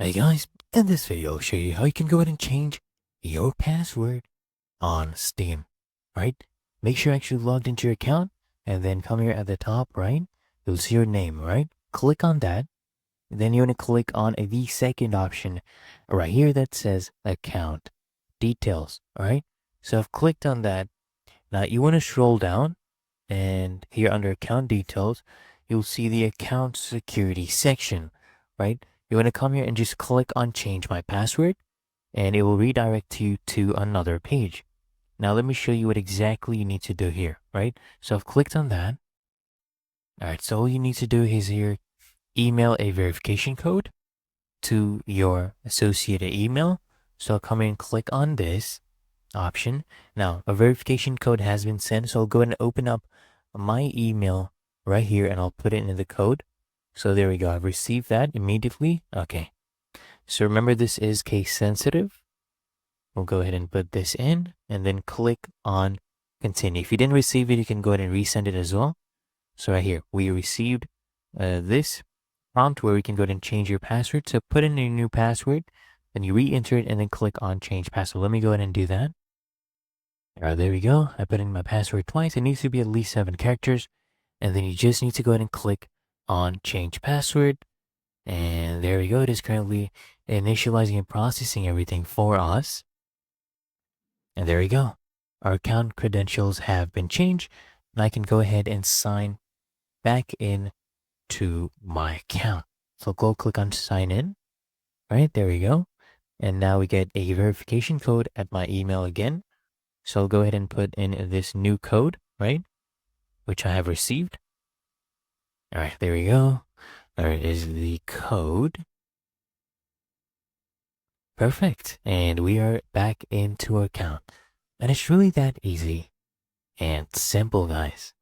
Hey guys, in this video I'll show you how you can go ahead and change your password on Steam, right? Make sure you're actually logged into your account and then come here at the top, right? You'll see your name, right? Click on that. Then you want to click on the second option right here that says account details, all right? So I've clicked on that. Now you want to scroll down and here under account details, you'll see the account security section, right? You want to come here and just click on change my password and it will redirect you to another page. Now let me show you what exactly you need to do here, right? So I've clicked on that. All right, so all you need to do is here, email a verification code to your associated email. So I'll come in and click on this option. Now a verification code has been sent, so I'll go ahead and open up my email right here and I'll put it in the code. So there we go. I've received that immediately. Okay. So remember, this is case sensitive. We'll go ahead and put this in and then click on continue. If you didn't receive it, you can go ahead and resend it as well. So right here, we received this prompt where we can go ahead and change your password. So put in your new password, then you re-enter it and then click on change password. Let me go ahead and do that. All right, there we go. I put in my password twice. It needs to be at least 7 characters. And then you just need to go ahead and click on change password. And there we go. It is currently initializing and processing everything for us. And there we go. Our account credentials have been changed. And I can go ahead and sign back in to my account. So go click on sign in. Right, there we go. And now we get a verification code at my email again. So I'll go ahead and put in this new code, right? Which I have received. All right, there we go. There is the code. Perfect. And we are back into our account. And it's really that easy and simple, guys.